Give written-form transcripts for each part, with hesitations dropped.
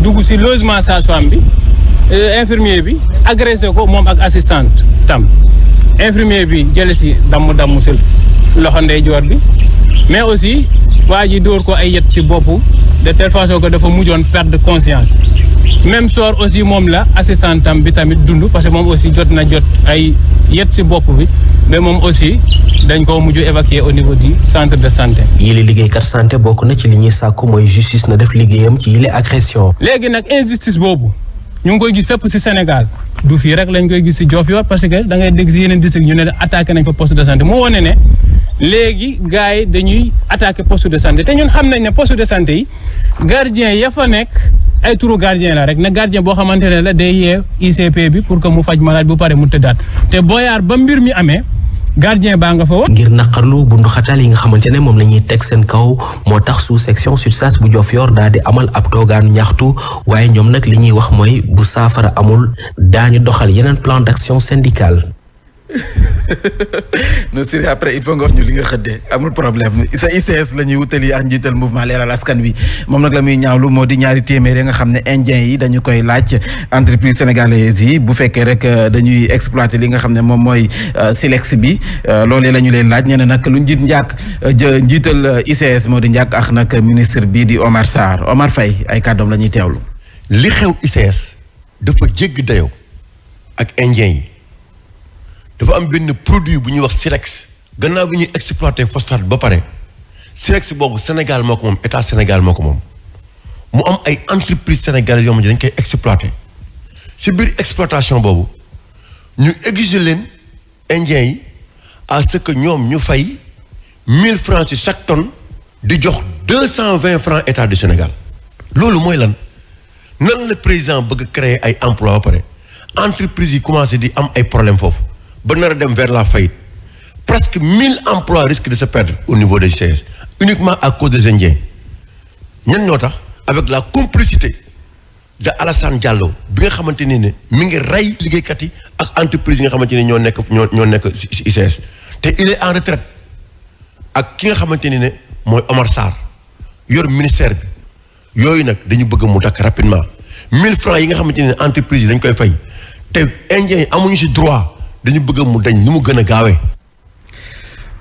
dugg si logement sage-femme bi infirmier bi agressé ko moom ak assistante tam infirmier bi jële si damm si loxo ndeyjoor bi mais aussi waa ji dóor ko ay yet ci bopp de telle façon que dafa mujjoon perdre conscience même sort aussi moom la assistante tam bi tamit dund parce que moom aussi jot ay yet ci bopp bi mais moom aussi dañ ko mujj évacuer au niveau du centre de santé. yile liggéeykat santé bokk na ci li ñuy sàkku mooy justice na def liggéeyam ci yile agression. léegi nag injustice boobu ñu ngi koy gis fépp ci Sénégal du fii rek lañ koy gis ci Diofior parce que da ngay dégg ci yeneen district ñu ne attaqué nañ fa poste de santé moo wane ne léegi gars yi dañuy attaqué poste de santé te ñun xam nañ ne poste de santé yi gardien ya fa nekk ay turu gardien la rek na gardien boo xamante ne la day yee ICP bi pour que mu faj malade bu pare mu tëddaat te booyaar ba mbir mi amee gardien baa nga fa woon. ngir naqarlu bundu xatal yi nga xamante ne moom la ñuy teg seen kaw moo tax sous section SUTSAS bu Diofior daal di amal ab toogaanu ñaxtu waaye ñoom nag li ñuy wax mooy bu saafara amul daañu doxal yeneen plan d'action syndical. non Siri après il faut nga wax ñu li nga xëddee amul problème sa ICS la ñuy wutali ak njiital mouvement leeral askan wi moom nag la muy ñaawlu moo di ñaari téeméer nga xam ne indien yi dañu koy laaj entreprise sénégalaise yi bu fekkee rek dañuy exploiter li nga xam ne moom mooy silex bi loolee la ñu leen laaj nee na nag lu njiital ICS moo di njàkk ak nag ministre bii di Omar Sarr Omar Faye ay kàddoom la ñuy teewlu. li xew ICS dafa jégg dayoo ak indien yi. dafa am benn produit bu ñuy wax silex gannaaw bi ñuy exploité phosphate ba pare silex boobu Sénégal moo ko moom état Sénégal moo ko moom mu am ay entreprise sénégalaises yoo xam ne dañ koy exploité si biir exploitation boobu ñu exiger leen indiens yi à ce que ñoom ñu fay 1000 francs ci chaque tonne di jox 220 francs état du Sénégal loolu mooy lan nan la président bëgg créer ay emploi ba pare entreprise yi commencé di am ay problème foofu ba nar a dem vers la faillite presque 1000 emplois risquent de se perdre au niveau des ICS uniquement à cause des Indiens ñan ñoo tax avec la complicité de Alassane Diallo bi nga xamante ne mi ngi rey liggéeykat yi ak entreprise yi nga xamante ne ñoo nekk ci ICS te il est en retraite ak ki nga xamante ne mooy Omar Sarr yor ministère bi yooyu nag dañu bëgg mu dakk rapidement 1000 francs yi nga xamante ne entreprise yi dañ koy fay te Indiens yi amuñu ci droit dañu bëgg mu dañ ni mu gën a gaawee.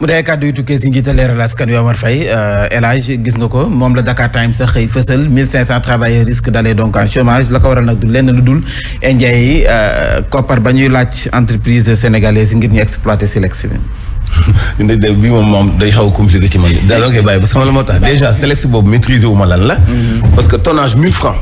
mu dee kàddu yu tukkee si njiital leeral askan wi Omar Faye El Hadj gis nga ko moom la Dakar Times sax xëy fësal 1500 travailleurs risquent d'aller donc en chômage la ko waral nag du lenn lu dul indien yi koppar ba ñuy laaj entreprise sénégalaise ngir ñu exploiter silex bi. bi moom day xaw a compliqué ci man daa doon koy bàyyi parce que xam la moo tax déjà silex boobu maîtriser wu ma lan la. parce que tonnage 1000 francs.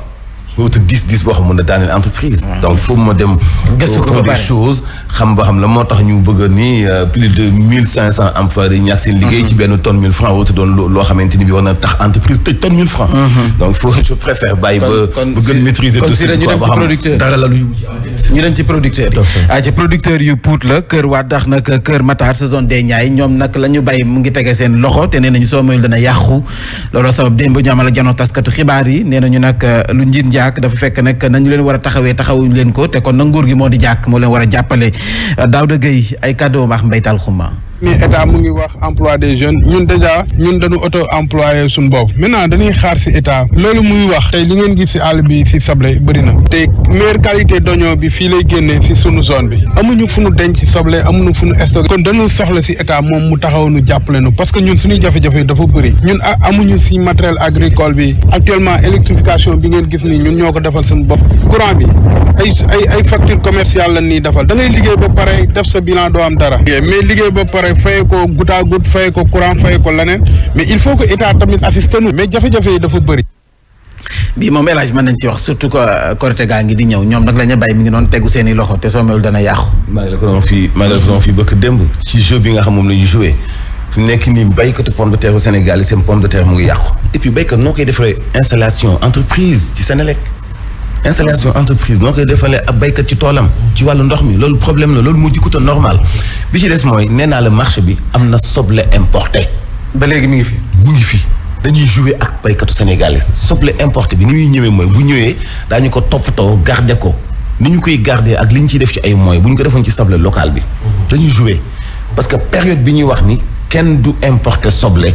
boo wut 10 boo xam mën na daaneel entreprise. donc foofu ma dem. gëstu ko ba des choses xam ba xam la moo tax ñu bëgg ni plus de 1500 emplois yi ñàkk seen liggéey. ci benn tonne 1000 francs wootu doon loo xamante ni bi war na tax entreprise tëj tonne 1000 francs. donc je préfère bàyyi ba gën maîtriser dossier bi ba xam dara la lu ñu dem ci producteur yi. ci producteur yu Pout la Kër Wadax nag Kër Matar sa zone des Niayes ñoom nag la ñu bay mu ngi tege seen loxo te nee nañu soo moyul dana yàqu looloo sabab démb ñu amal ak janoo taskatu xibaar yi nee nañu nag lu njiit njaak dafa fekk nag nañu leen war a taxawuñ leen ko te kon nag nguur gi moo di jàkk moo leen war a jàppale Daouda Gueye ay kàddoom ak Mbaytal Xuma. mais état mu ngi wax emploi des jeunes ñun déjà ñun dañu auto employé suñu bopp maintenant dañuy xaar si état loolu muy wax tey li ngeen gis si àll bi si soble bëri na te meilleure qualité d'oignon bi fii lay génnee si sunu zone bi amuñu fu nu denc soble amuñu fu nu stocké kon dañu soxla si état moom mu taxaw nu jàppale nu parce que ñun suñuy jafe-jafe dafa bëri ñun amuñu si matériel agricole bi actuellement électrification bi ngeen gis nii ñun ñoo ko defal suñu bopp courant bi ay facture commerciale la nii defal da ngay liggéey ba pare def sa bilan doo am dara mais liggéey ba pare fay ko goutte à goutte fay ko courant fay ko leneen mais il faut que état tamit assiste nu mais jafe-jafe yi dafa bëri. bii moom El Hadj mën nañ ci wax surtout que Korité gaa ngi di ñëw ñoom nag la ñu bàyyi mi ngi noonu tegu seen i loxo te soo mel dana yàqu. maa ngi la ko doon fii bëgg démb ci jeu bi nga xam moom la ñu joué fi mu nekk nii béykatu pomme de terre au Sénégal yi seen pomme de terre mu ngi yàqu et puis béykat noo koy defaree installation entreprise ci Sénélec installation entreprise noo koy defalee ab béykat ci toolam ci wàllu ndox mi loolu problème la loolu mu jikkuta normal bi ci des mooy nee naa la marché bi am na soble importé ba léegi mi ngi fi dañuy jouer ak béykatu sénégalais soble importé bi ni muy ñëwee mooy bu ñëwee daañu ko toppatoo garder ko ni ñu koy garder ak li ñu ciy def ci ay moyens bu ñu ko defoon ci soble local bi dañuy jouer parce que période bi ñuy wax ni kenn du importer soble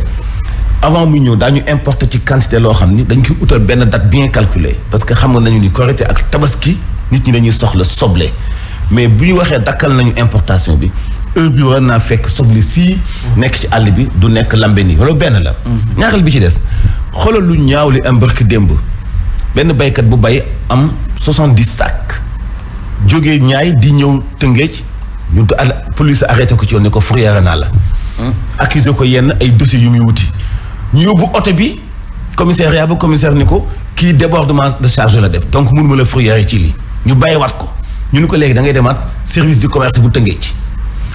avant mu ñëw daañu importer ci quantité loo xam ni dañ koy utal benn date bien calculée parce que xam nga nañu ni Korité ak Tabaski nit ñi dañuy soxla soble mais bu ñu waxee dakkal nañu importation bi heure bi war naa fekk soble sii nekk ci àll bi du nekk lambe nii loolu benn la. ñaareel bi ci des xoolal lu ñaaw li am barki démb benn baykat bu bay am 70 sacs jógee ñaay di ñëw Tëngéej ñu police arrêté ko ci yoon ne ko fourrière naa la. accusé ko yenn ay dossiers yu muy wuti. ñu yóbbu oto bi commissariat ba commissaire ni ko kii débordement de charge la def donc mënuma la fourrière ci lii ñu bàyyiwaat ko ñu ni ko léegi da ngay demaat service du commerce bu Tëngéej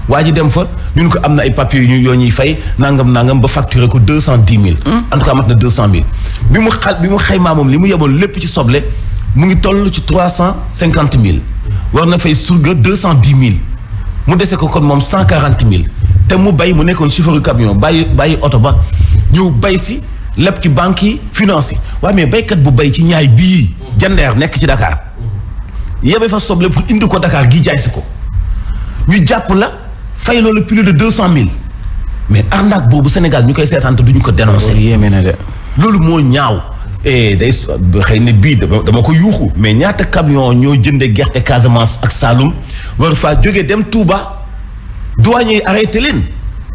waa ji dem fa ñu ni ko am na ay papiers yoo ñuy fay nangam ba facturer ko 210 000. en tout cas mat na 200 000. bi mu xaymaa moom li mu yeboon lépp ci soble mu ngi toll ci 350 000. war na fay surga 210 000 mu dese ko kon moom 140 000 te mu bay mu nekkoon chauffeur camion bàyyi oto ba ñëw bay si lépp ci banques yi finance yi waaye mais baykat bu bay ci ñaay bii jandeer nekk ci Dakar yebe fa soble pour indi ko Dakar gi jaay si ko ñu jàpp la fay loolu plus de 200 000 mais arnaque boobu Sénégal ñu koy seetaan te duñu ko dénoncer. yéeme na de. loolu moo ñaaw day xëy na bii dama ko yuuxu mais ñaata camion ñoo jënde gerte Casamance ak Saloum war faa jógee dem Touba douanier arrêté leen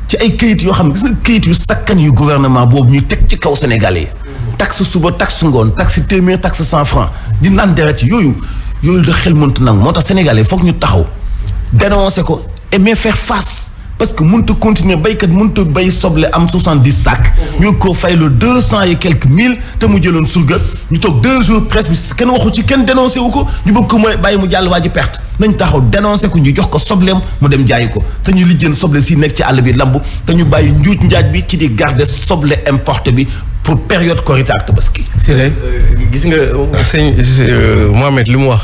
ci ay këyit yoo xam ne gis nga këyit yu sakkan yu gouvernement boobu ñu teg ci kaw Sénégalais yi. taxe suba taxe ngoon taxe téeméer taxe 100 francs di naan deret yooyu da xel mënta nangu moo tax Sénégalais foog ñu taxaw dénoncer ko et mais faire face. parce que mënut a continuer baykat mënut a bay soble am 70 sacs. ñu ko faylu 200 et quelques mille te mu jëloon surga ñu toog 2 jours presse bi kenn waxu ci kenn dénoncé wu ko ñu bëgg ko mooy bàyyi mu jàll waa ji perte nañ taxaw dénoncé ko ñu jox ko sobleem mu dem jaayi ko te ñu lijjeen soble si nekk ci àll bi lamb te ñu bàyyi njuuj njaaj bi ci di garder soble importé bi pour période Korité ak Tabaski. gis nga sëñ Mohamed li mu wax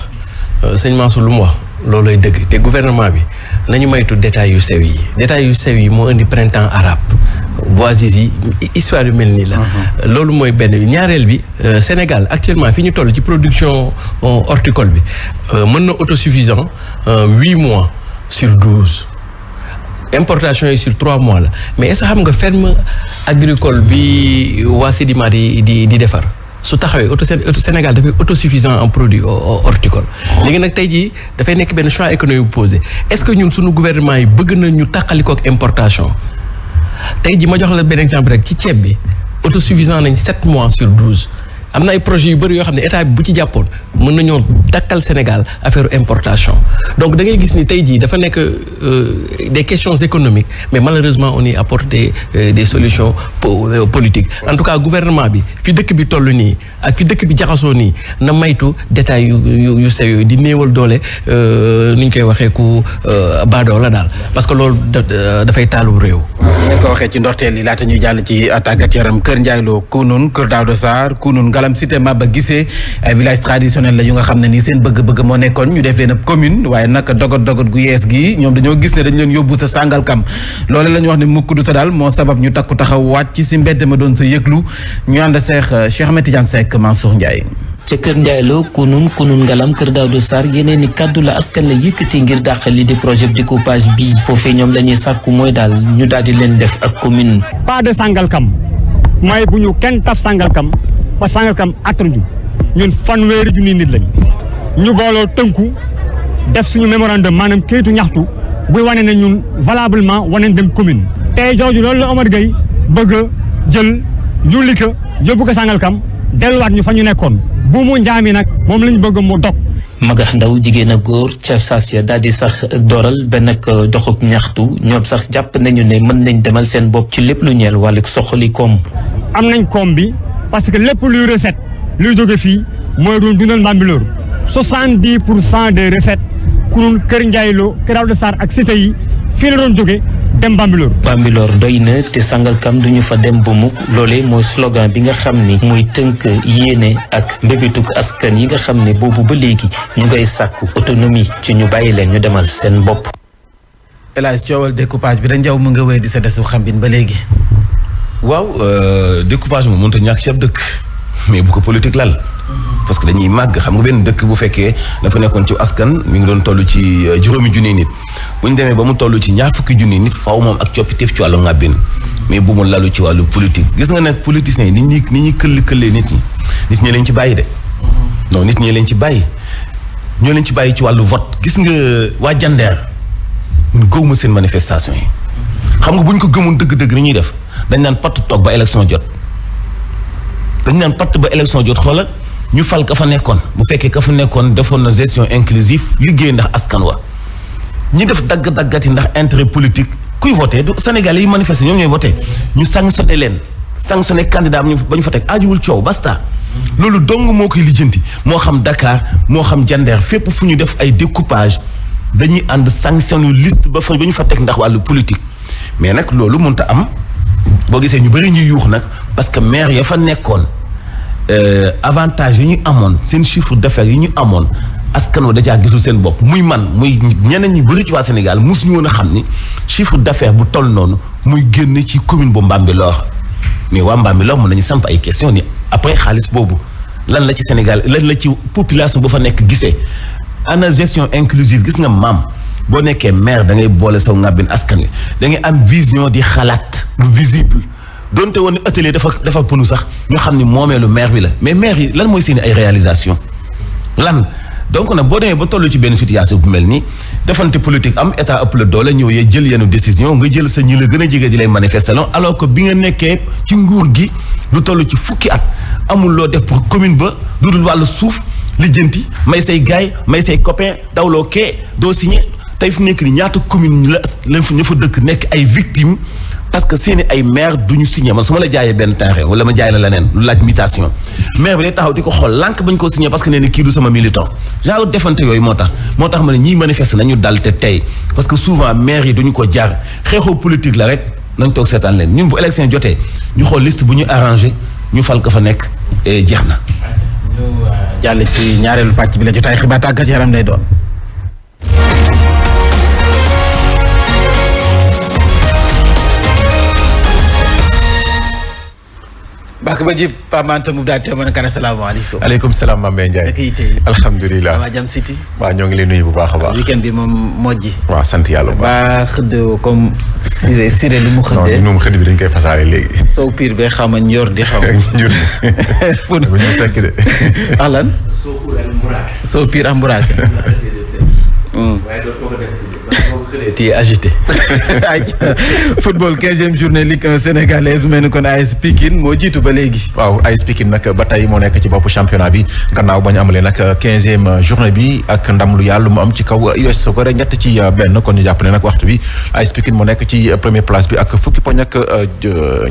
sëñ Mansour lu mu wax loolooy dëgg te gouvernement bi. nañu maytu détails yu sew yi moo indi printemps arabe boises yi histoire yu mel nii la. loolu mooy benn ñaareel bi Sénégal actuellement fi ñu toll ci production horticole bi mën na autosuffisant 8 mois sur 12 importation yi sur 3 mois la mais est-ce que xam nga ferme agricole bi waa Sedima di defar. su taxawee Sénégal dafay autosuffisant en produits horticoles léegi nag tey jii dafay nekk benn choix économique posé est-ce que ñun suñu gouvernement yi bëgg na ñu tàqaliko ak importation tey jii ma jox la benn exemple rek ci ceeb bi autosuffisant nañ 7 mois sur 12 am na ay projets yu bëri yoo xam ne état bi bu ci jàppoon mën nañoo dakkal Sénégal affaire importation donc da ngay gis ni tey jii dafa nekk des questions économiques mais malheureusement on y apporte des solutions politiques en tout cas gouvernement bi fi dëkk bi toll nii ak fi dëkk bi jaxasoo nii na maytu détails yu sew yooyu di néewal doole ni ñu koy waxee ku baadoo la daal parce que loolu dafay taalu réew. ñu ko waxee ci ndorteel yi laata ñuy jàll ci tàggat yaram Kër Ndiaye Lo Kounoune Kër Daouda Sarr Kounoune Ngalam Cité Maba Guissé ay village traditionnel la yu nga xam ne nii seen bëgg-bëgg moo nekkoon ñu def leen ab commune waaye nag dogot gu yees gi ñoom dañoo gis ne dañ leen yóbbu sa Sangalkam loole la ñu wax ne mukk du sa daal moo sabab ñu takku taxaw wàcc si mbedd ma doon sa yëglu ñu ànd seex Cheikh Ahmed Tidiane Seck Mansour Ndiaye. ca Kër Ndiaye Lo Kounoune Ngalam Kër Daouda Sarr yeneen i kàddu la askan la yëkkati ngir dàq li di projet découpage bii foofee ñoom la ñuy sàkku mooy daal ñu daal di leen def ak commune. pas de Sangalkam mooy bu ñu kenn taf Sangalkam ba Sangalkam attandu ñun fanweeri junni nit lañ ñu booloo tënku def suñu mémorandum maanaam kayitu ñaxtu buy wane ne ñun valablement wane dem commune. tey jooju loolu la Omar Gueye bëgg a jël julli ko yóbbu ko Sangalkam delluwaat ñu fa ñu nekkoon bu mu njaami nag moom lañ bëgg mu dog. magax ndaw jigéen a góor ca Sasia daal di sax dooral benn doxub ñaxtu ñoom sax jàpp nañu ne mën nañ demal seen bopp ci lépp lu ñeel wàllu soxali koom. am nañ koom bi parce que lépp luy recette luy jóge fii mooy doon dundal Bambilor 70% des recettes Kounoune Kër Ndiaye Lo Kër Daouda Sarr ak cité yi fii la doon jóge dem Bambilor. Bambilor doy na te Sangalkam duñu fa dem ba mukk loolee mooy slogan bi nga xam ni muy tënk yéene ak mbébétuk askan yi nga xam ne boobu ba léegi ñu ngay sàkku autonomie ci ñu bàyyi leen ñu demal seen bopp. El Hadj coowal découpage bi da njaw mu nga wéy di sa desu xambin ba léegi. waaw découpage moom mënut a ñàkk ci ab dëkk mais bu ko politique lal. parce que dañuy màgg xam nga benn dëkk bu fekkee dafa nekkoon ci askan mi ngi doon toll ci juróomi junni nit bu ñu demee ba mu toll ci ñaar fukki junni nit faaw moom ak coppiteef ci wàllu ngàbbin mais bu mu lalu ci wàllu politique gis nga nag politiciens yi nit ñi këllee nit ñi leen ci bàyyi de. non nit ñi leen ci bàyyi ñoo leen ci bàyyi ci wàllu vote gis nga waa Jandeer mun gëwuma seen manifestation yi. xam nga bu ñu ko gëmoon dëgg-dëgg ni ñuy def dañ naan patt toog ba élection jot. dañ naan patt ba élection jot xoolal ñu fal ka fa nekkoon bu fekkee ka fa nekkoon defoon na gestion inclusive liggéey ndax askan wa ñi def dagg-daggati ndax intérêt politique kuy voté du Sénégalais yi manifester ñoom ñooy voté ñu sanctionné leen sanctionné candidat ba ñu fa teg aajuwul coow basta. loolu dong moo koy lijjanti moo xam Dakar moo xam Jandeer fépp fu ñu def ay découpage dañuy ànd sanctionné liste ba ñu fa teg ndax wàllu politique mais nag loolu mënut a am boo gisee ñu bëri ñuy yuux nag parce que maire ya fa nekkoon avantage yi ñu amoon seen chiffre d'affaires yi ñu amoon askan wa dajaa gisul seen bopp muy man muy ñeneen ñi bëri ci waa Sénégal mosuñu woon a xam ni chiffre d'affaires bu toll noonu muy génn ci commune bu Mbambilor mais waa Mbambilor mën nañu samp ay question ni après xaalis boobu lan la ci Sénégal lan la ci population ba fa nekk gisee ana gestion inclusive gis nga maam boo nekkee maire da ngay boole saw ngàbbin askan wi da ngay am vision di xalaat lu visible donte woon atelier dafa pënu sax ñu xam ni moomeelu maire bi la mais maire yi lan mooy seen ay réalisation lan donc nag boo demee ba toll ci benn situation bu mel nii defante politique am état ëpp la doole ñëw yee jël yenn décision nga jël sa ñi la gën a jege di lay manifestation alors que bi nga nekkee ci nguur gi lu toll ci fukki at amul loo def pour commune ba lu dul wàllu suuf lijjanti may say gaay may say copain dawloo kee doo signé tey fi nekk ni ñaata commune la ñu fa dëkk nekk ay victimes parce que seeni ay maire du ñu signé man su ma la jaayee benn terrain wala ma jaay la leneen lu laaj mutation maire bi day taxaw di ko xool lànk bañ koo signé parce que nee ni kii du sama militant genre defante yooyu moo tax ma ne ñiy manifester nañu dal te tey parce que souvent maire yi duñu ko jaar xeexoo politique la rek nañ toog seetaan leen ñun bu élection jotee ñu xool liste bu ñu arrangé ñu fal ko fa nekk jeex na. ñu jàll ci ñaareelu pàcc bi la jotaay xibaar tàggat yaram lay doon. bàkk ba ji Pape Mante mu daal di mën a kan asalaamaaleykum. aleykum salaam Mame Ndiaye. naka yitte. alhamdulilah waa Jam City. waaw ñoo ngi lay nuyu bu baax a baax. weekend bi moom mojji. waaw sant yàlla bu baax. ba xëdd comme Siré lu mu xëddee. non moom xëdd bi dañ koy fasaale léegi. sow piir be xaw ma ñor di xaw. ñor fu bu ñu fekk de. alan. sow piir am buraake. tu es agité. football 15e journée Ligue 1 sénégalaise mel ni kon AS Pikine moo jiitu ba léegi. waaw AS Pikine nag ba tey moo nekk ci bopp championnat bi gannaaw ba ñu amalee nag 15e journée bi ak ndam lu yàlla mu am ci kaw US Soccer ñett ci benn kon ñu jàpp ne nag waxtu bi AS Pikine moo nekk ci première place bi ak fukki poñ ak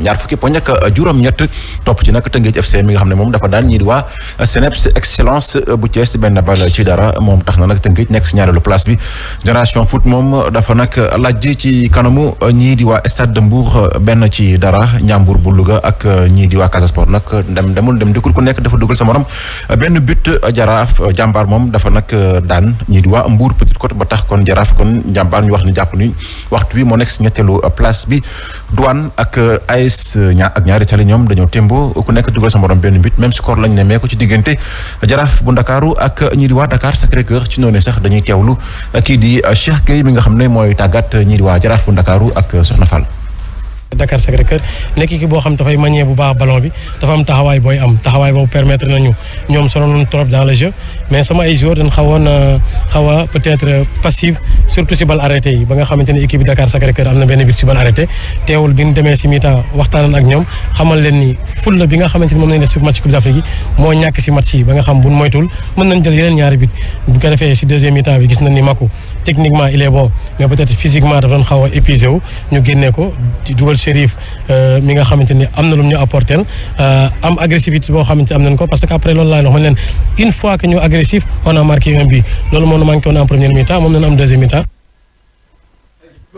ñaar fukki poñ ak juróom-ñett topp ci nag Tëngéej FC mi nga xam ne moom dafa daan ñii di waa CNEPS excellence bu Thiès benn bal ci dara moom tax na nag Tëngéej nekk si ñaareelu place bi Génération Foot moom dafa nag laaj ci kanamu ñii di waa Stade de Mbour benn ci dara Ndiambour bu Louga ak ñii di waa Casa Sport nag dem dikkul ku nekk dafa dugal sa morom benn but Jaraaf Jàmbaar moom dafa nag daan ñii di waa Mbour Petite Côte ba tax kon Jaraaf kon Jàmbaar ñu wax ni jàpp ni waxtu bi moo nekk si ñetteelu place bi Douane ak AS ak ñaari tali ñoom dañoo témbo ku nekk dugal sa morom benn but même score lañ nemee ko ci diggante Jaraaf bu Ndakaaru ak ñii di waa Dakar Sacré-Cœur ci noonu sax dañuy teewlu kii di Cheikh Gueye mi nga xam ne mooy tàggat ñii di waa Jaraaf bu Ndakaaru ak Soxna Fall. Dakar Sacré-Cœur nekk équipe boo xam dafay manier bu baax ballon bi dafa am taxawaay booy am taxawaay boobu permettre nañu ñoom sonoon trop dans le jeu mais sama ay joueurs dañ xaw a peut-être passif surtout si balle arrêté yi ba nga xamante ne équipe bi Dakar Sacré-Cœur am na benn but si balle arrêté teewul bi ñu demee si mi-temps waxtaanan ak ñoom xamal leen ni fulla bi nga xamante ni moom lañ def si match Coupe d'Afrique yi moo ñàkk si match yi ba nga xam buñ moytul mën nañ jël yeneen ñaari but bu ko defee si deuxième mi-temps bi gis nañ ni Makou techniquement il est bon mais peut-être physiquement dafa doon xaw a épuisé wu ñu génnee ko dugal Chérif mi nga xamante ni am na lu ñu apporter am agressivité boo xamante am nañ ko parce que après loolu laay wax man leen une fois que ñu agressif on a marqué un but loolu moo ñu manqué woon en première mi-temps moom nañ am deuxième mi-temps.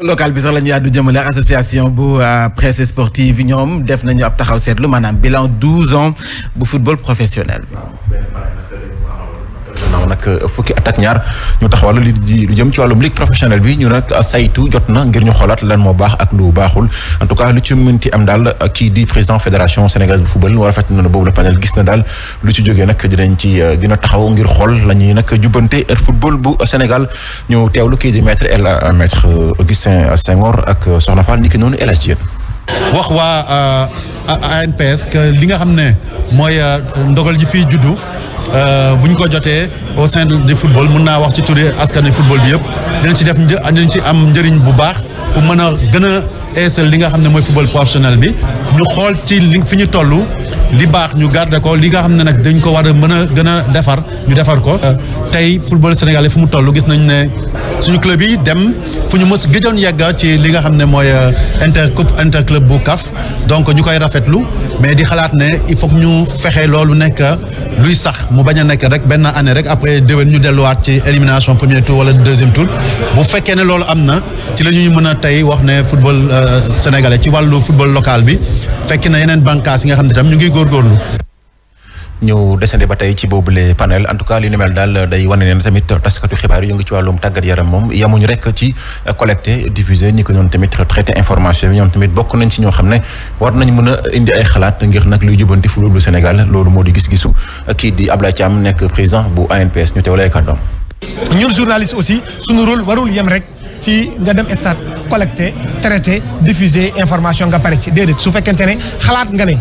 local bi sax la ñu yàddu jëmale association bu presse sportive ñoom def nañu ab taxaw seetlu maanaam bilan 12 ans bu football professionnel bi. naaw nag fukki at ak ñaar ñu taxawal lu jëm ci wàllum ligue professionnelle bi ñu nag saytu jot na ngir ñu xoolaat lan moo baax ak lu baaxul en tout cas lu ci mënti am daal kii di président fédération sénégalaise bu football war a fekk na boobu la panel gis na daal lu ci jógee nag dinañ ci gën a taxaw ngir xool la ñuy nag jubbante football bu Sénégal ñu teewlu kii di maître Augustin Senghor ak Soxna Fall ni ki noonu El Hadj Diène wax waa ANPS que li nga xam ne mooy ndogal ji fiy juddu bu ñu ko jotee au sein du football mun naa wax ci turi askanu football bi yëpp dinañ ci am njëriñ bu baax pour mën a gën a eesal li nga xam ne mooy football professionnel bi ñu xool ci li fi ñu toll li baax ñu garder ko li nga xam ne nag dañ ko war a mën a gën a defar ñu defar ko. tey football sénégalais fu mu toll gis nañ ne suñu club yi dem fu ñu mës gëjoon yegga ci li nga xam ne mooy interclub bu CAF donc ñu koy rafetlu mais di xalaat ne il faut que ñu fexe loolu nekk luy sax mu bañ a nekk rek benn année rek après déwén ñu delluwaat ci élimination premier tour wala deuxième tour bu fekkee ne loolu am na ci la ñuy mën a tey wax ne football sénégalais ci wàllu football local bi fekk na yeneen bànqaas yi nga xam ne tam ñu ngi góorgóorlu. ñu desandi ba tey ci boobule panel en tout cas li ni mel daal day wane ne tamit taskatu xibaar yi ñu ngi ci wàllum tàggat yaram moom yamuñu rek ci collecter diffuser ni ko noonu tamit traiter information yi ñoom tamit bokk nañ ci ñoo xam ne war nañ mën a indi ay xalaat ngir nag luy jubanti football bu Sénégal loolu moo di gis-gisu kii di Ablaye Thiam nekk président bu ANPS ñu teewlee kàddoom. ñun journaliste aussi suñu rôle warul yem rek ci nga dem stade collecter traiter diffuser information nga pare ci déedéet su fekkente ne xalaat nga ne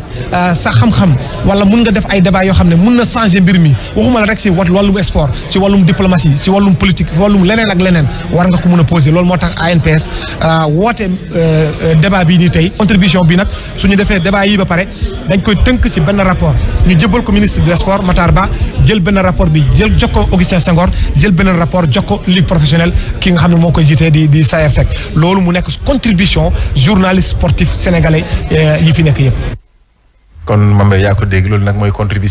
sa xam-xam wala mun nga def ay débat yoo xam ne mun na changer mbir mi waxuma la rek si wàllum sport si wàllum diplomatie si wàllum politique si wàllum leneen ak leneen war nga ko mun a poser loolu moo tax ANPS woote débat bii nii tey contribution bi nag suñu defee débat yi ba pare dañ koy tënk si benn rapport ñu jëbal ko ministre des sports Matar Ba jël benn rapport bi jox ko Augustin Senghor jël benn rapport jox ko ligue professionnelle ki nga xam ne moo koy jiitee di Sayer Seck loolu mu nekk contribution journaliste sportif sénégalais yi fi nekk yëpp. kon Mame yaa ko dégg loolu nag mooy contribution